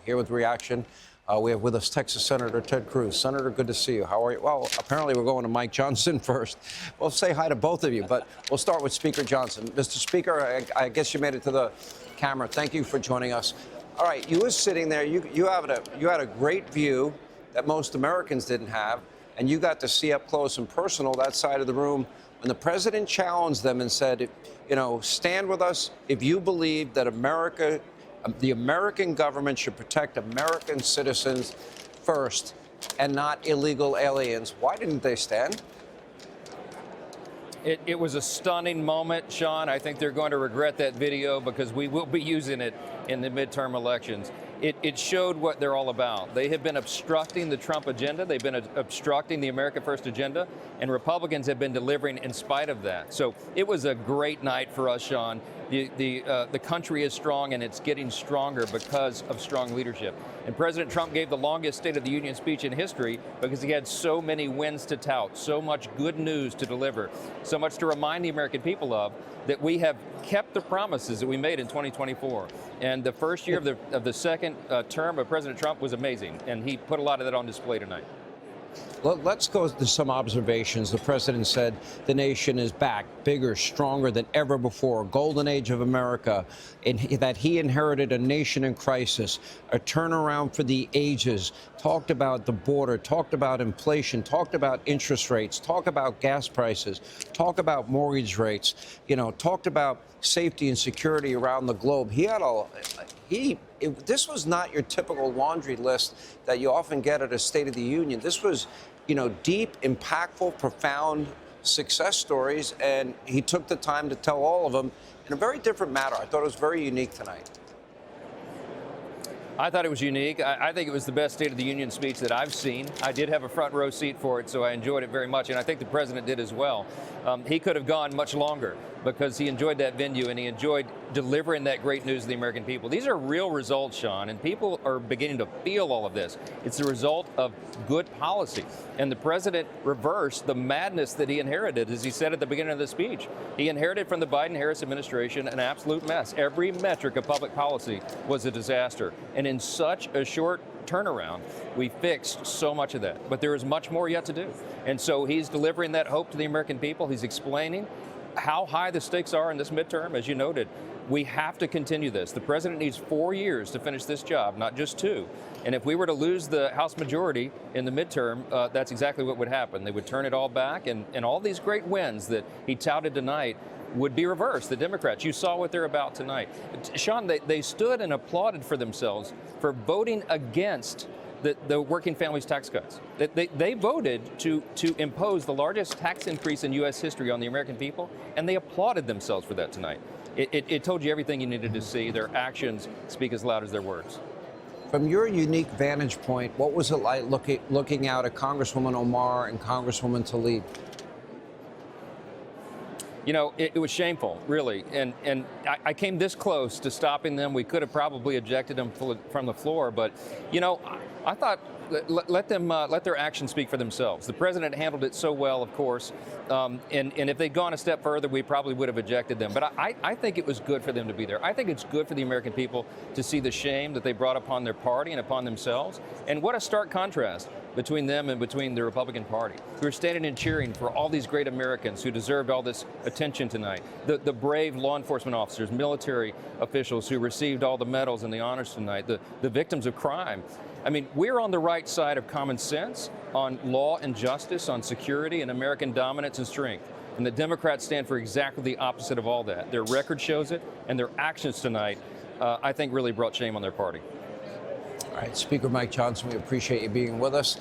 Here with reaction, we have with us Texas Senator Ted Cruz. Senator, good to see you. How are you? Well, apparently we're going to Mike Johnson first. We'll say hi to both of you, but we'll start with Speaker Johnson. Mr. Speaker, I guess you made it to the camera. Thank you for joining us. All right, you were sitting there. You had a great view that most Americans didn't have, and you got to see up close and personal that side of the room when the president challenged them and said, you know, stand with us if you believe that the American government should protect American citizens first and not illegal aliens. Why didn't they stand? It was a stunning moment, Sean. I think they're going to regret that video because we will be using it in the midterm elections. It showed what they're all about. They have been obstructing the Trump agenda. They've been obstructing the America First agenda, and Republicans have been delivering in spite of that. So it was a great night for us, Sean. The country is strong, and it's getting stronger because of strong leadership. And President Trump gave the longest State of the Union speech in history because he had so many wins to tout, so much good news to deliver, so much to remind the American people of, that we have kept the promises that we made in 2024. And the first year of the second term of President Trump was amazing, and he put a lot of that on display tonight. Let's go to some observations. The president said the nation is back, bigger, stronger than ever before, golden age of America, and that he inherited a nation in crisis, a turnaround for the ages, talked about the border, talked about inflation, talked about interest rates, talked about gas prices, talked about mortgage rates, talked about safety and security around the globe. This was not your typical laundry list that you often get at a State of the Union. This was, deep, impactful, profound success stories, and he took the time to tell all of them in a very different manner. I thought it was very unique tonight. I thought it was unique. I think it was the best State of the Union speech that I've seen. I did have a front row seat for it, so I enjoyed it very much, and I think the president did as well. He could have gone much longer because he enjoyed that venue and he enjoyed delivering that great news to the American people. These are real results, Sean, and people are beginning to feel all of this. It's the result of good policy. And the president reversed the madness that he inherited, as he said at the beginning of the speech. He inherited from the Biden-Harris administration an absolute mess. Every metric of public policy was a disaster. And in such a short turnaround, we fixed so much of that. But there is much more yet to do. And so he's delivering that hope to the American people. He's explaining how high the stakes are in this midterm. As you noted, we have to continue this. The president needs 4 years to finish this job, not just 2. And if we were to lose the House majority in the midterm, that's exactly what would happen. They would turn it all back, and all these great wins that he touted tonight would be reversed. The Democrats, you saw what they're about tonight. Sean, they stood and applauded for themselves for voting against the working families tax cuts. They voted to impose the largest tax increase in U.S. history on the American people, and they applauded themselves for that tonight. It told you everything you needed to see. Their actions speak as loud as their words. From your unique vantage point, what was it like looking out at Congresswoman Omar and Congresswoman Tlaib? It was shameful, really. And I came this close to stopping them. We could have probably ejected them from the floor. But, I thought let their actions speak for themselves. The president handled it so well, of course. And if they'd gone a step further, we probably would have ejected them. But I think it was good for them to be there. I think it's good for the American people to see the shame that they brought upon their party and upon themselves. And what a stark contrast between them and between the Republican Party, who are standing and cheering for all these great Americans who deserved all this attention tonight. The brave law enforcement officers, military officials who received all the medals and the honors tonight, the victims of crime. I mean, we're on the right side of common sense, on law and justice, on security and American dominance and strength. And the Democrats stand for exactly the opposite of all that. Their record shows it, and their actions tonight, I think, really brought shame on their party. All right, Speaker Mike Johnson, we appreciate you being with us.